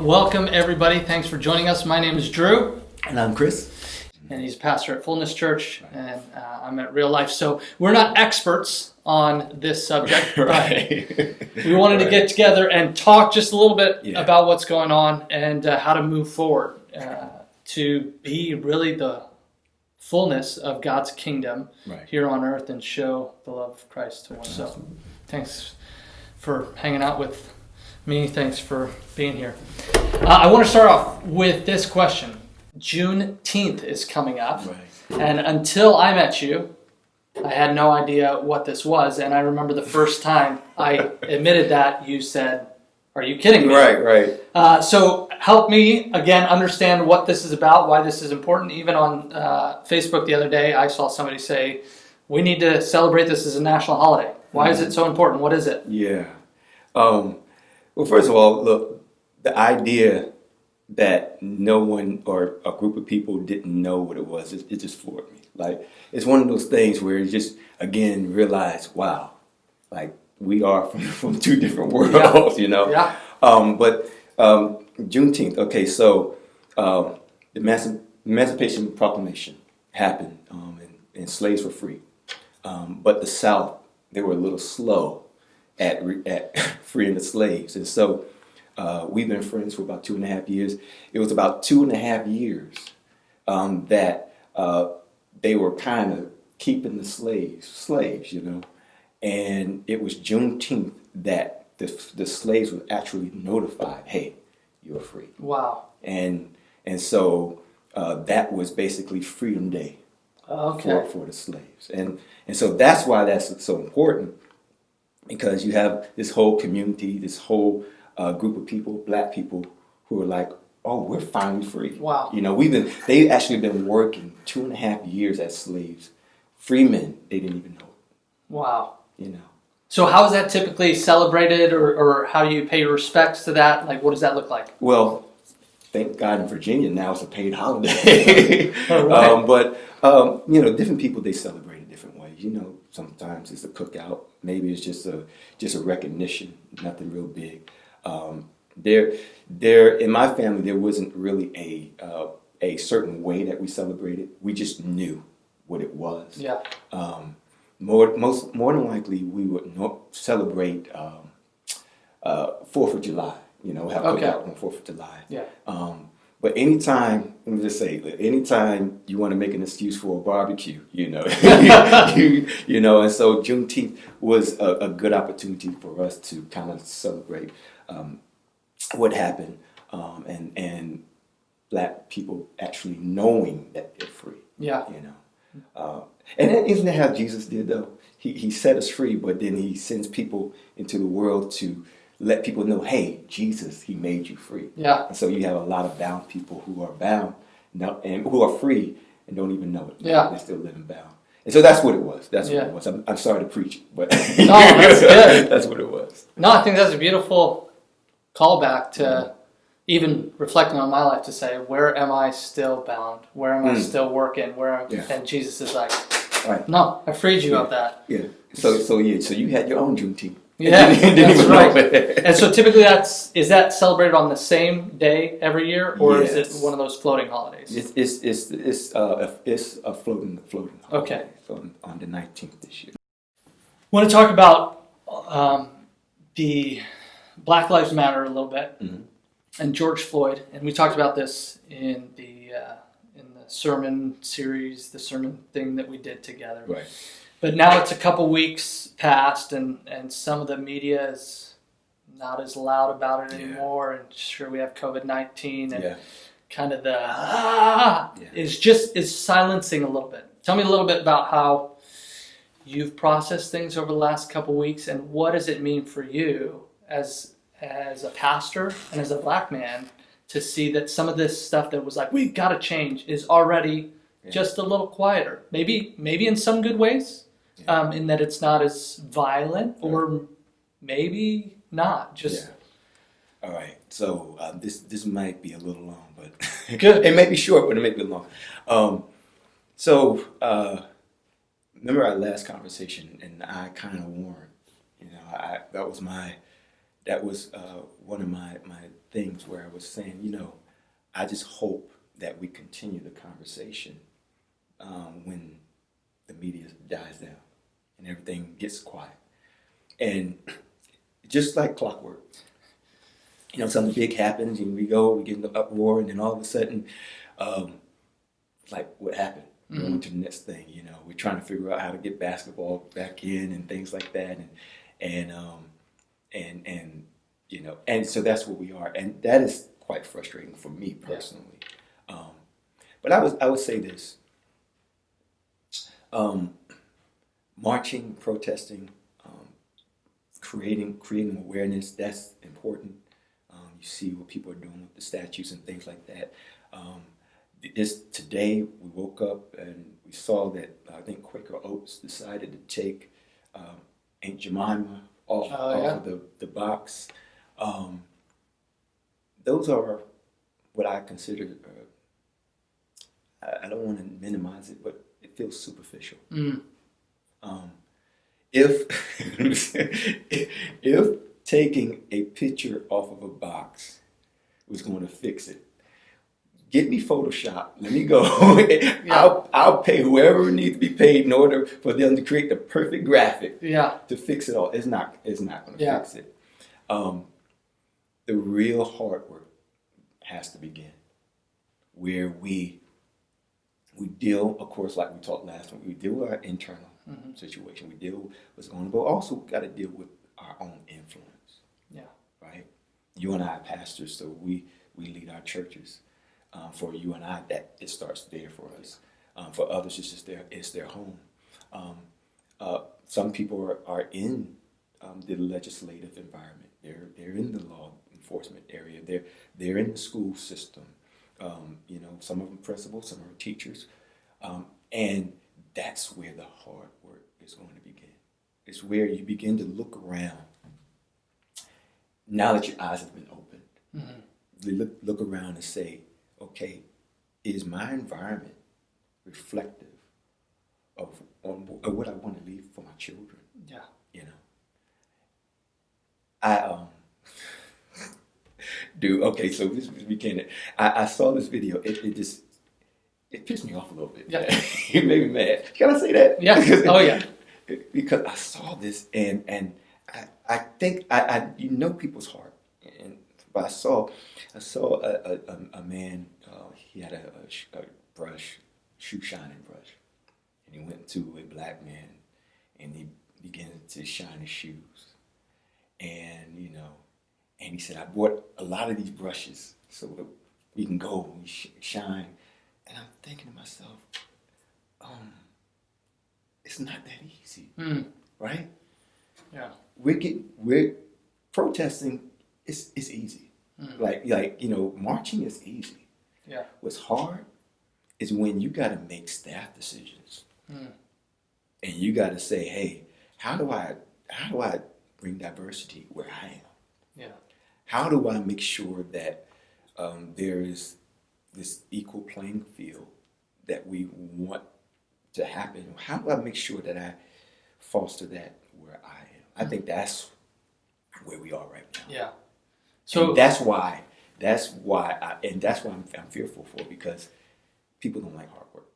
Welcome, everybody. Thanks for joining us. My name is Drew. And I'm Chris. And he's pastor at Fullness Church, and I'm at Real Life. So we're not experts on this subject, Right. but we wanted to get together and talk just a little bit about what's going on and how to move forward to be really the fullness of God's kingdom here on earth and show the love of Christ to one. So thanks for hanging out with me. Thanks for being here. I want to start off with this question. Juneteenth is coming up, and until I met you, I had no idea what this was, and I remember the first time I admitted that, you said, "Are you kidding me?" Right. So help me, again, understand what this is about, why this is important. Even on Facebook the other day, I saw somebody say, "We need to celebrate this as a national holiday." Why is it so important? What is it? Yeah. Well, first of all, look, the idea that no one or a group of people didn't know what it was, it just floored me. Like, it's one of those things where you just, again, realize, wow, like, we are from two different worlds, you know? Yeah. But Juneteenth, okay, so the Emancipation Proclamation happened, and slaves were free. But the South, they were a little slow at freeing the slaves. And so we've been friends for about 2.5 years. It was about 2.5 years that they were kind of keeping the slaves, you know. And it was Juneteenth that the slaves were actually notified, hey, you're free. Wow. And so that was basically Freedom Day for the slaves. And so that's why that's so important, because you have this whole community, this whole group of people, black people, who are like, oh, we're finally free. Wow. You know, they've actually been working 2.5 years as slaves. Free men, they didn't even know. Wow. You know. So how is that typically celebrated, or how do you pay your respects to that? Like, what does that look like? Well, thank God in Virginia now it's a paid holiday. Right. But you know, different people, they celebrate it different ways. You know, sometimes it's a cookout. Maybe it's just a recognition, nothing real big. There in my family, there wasn't really a certain way that we celebrated. We just knew what it was. Yeah. More than likely, we would celebrate 4th of July. You know, have cookout on 4th of July. Yeah. But anytime, let me just say, anytime you want to make an excuse for a barbecue, you know, you know, and so Juneteenth was a good opportunity for us to kind of celebrate what happened, and black people actually knowing that they're free. Yeah. You know, and isn't that how Jesus did though? He set us free, but then he sends people into the world to let people know, hey, Jesus, he made you free. Yeah. And so you have a lot of bound people who are bound now, and who are free and don't even know it. Yeah. They're still living bound. And so that's what it was. What it was. I'm sorry to preach, but no, that's good. That's what it was. No, I think that's a beautiful callback to even reflecting on my life, to say, where am I still bound? Where am I still working? And Jesus is like, no, I freed you of that. Yeah. So you had your own Juneteenth. Yeah, that's right. And so typically is that celebrated on the same day every year, or is it one of those floating holidays? It's a floating holiday. Okay. So on the 19th this year. I want to talk about the Black Lives Matter a little bit, and George Floyd, and we talked about this in the sermon series, the sermon thing that we did together. Right. But now it's a couple weeks past, and some of the media is not as loud about it anymore. And sure, we have COVID-19, and kind of is silencing a little bit. Tell me a little bit about how you've processed things over the last couple weeks, and what does it mean for you as a pastor and as a black man to see that some of this stuff that was like, we got to change, is already just a little quieter. Maybe in some good ways. In that it's not as violent, or maybe not. Just all right. So this might be a little long, but good. It may be short, but it may be long. So remember our last conversation, and I kind of warned. You know, that was my that was one of my things where I was saying, I just hope that we continue the conversation when the media dies down and everything gets quiet. And just like clockwork, something big happens and we get in the uproar, and then all of a sudden, like what happened? We're on to the next thing. We're trying to figure out how to get basketball back in and things like that, and so that's where we are, and that is quite frustrating for me personally. But I would say this: marching, protesting, creating awareness. That's important. You see what people are doing with the statues and things like that. Today we woke up and we saw that I think Quaker Oats decided to take Aunt Jemima off of the box. Those are what I consider. I don't want to minimize it, but it feels superficial. If taking a picture off of a box was going to fix it, get me Photoshop. Let me go. I'll pay whoever needs to be paid in order for them to create the perfect graphic to fix it all. It's not going to fix it. The real hard work has to begin where we deal, of course, like we talked last time, we deal with our internal situation. We deal with what's going on, but also got to deal with our own influence. Yeah. Right? You and I are pastors, so we lead our churches. For you and I, that it starts there for us. For others, it's their home. Some people are in the legislative environment. They're in the law enforcement area. They're in the school system. Some of them principals, some of them teachers, and that's where the hard work is going to begin. It's where you begin to look around. Now that your eyes have been opened, you look around and say, okay, is my environment reflective of what I want to leave for my children? Yeah. Okay, so this weekend, I saw this video. It pissed me off a little bit. Yeah. It made me mad. Can I say that? Yeah. Because I saw this and I think people's heart. But I saw a man. He had a brush, shoe shining brush, and he went to a black man, and he began to shine his shoes, and and he said, "I bought a lot of these brushes so that we can go and shine." And I'm thinking to myself, it's not that easy, right? Yeah, we're protesting. It's easy. Like marching is easy. Yeah. What's hard is when you got to make staff decisions, and you got to say, "Hey, how do I bring diversity where I am? Yeah. How do I make sure that there is this equal playing field that we want to happen? How do I make sure that I foster that where I am?" I think that's where we are right now. Yeah. So and that's why I'm fearful for, because people don't like hard work.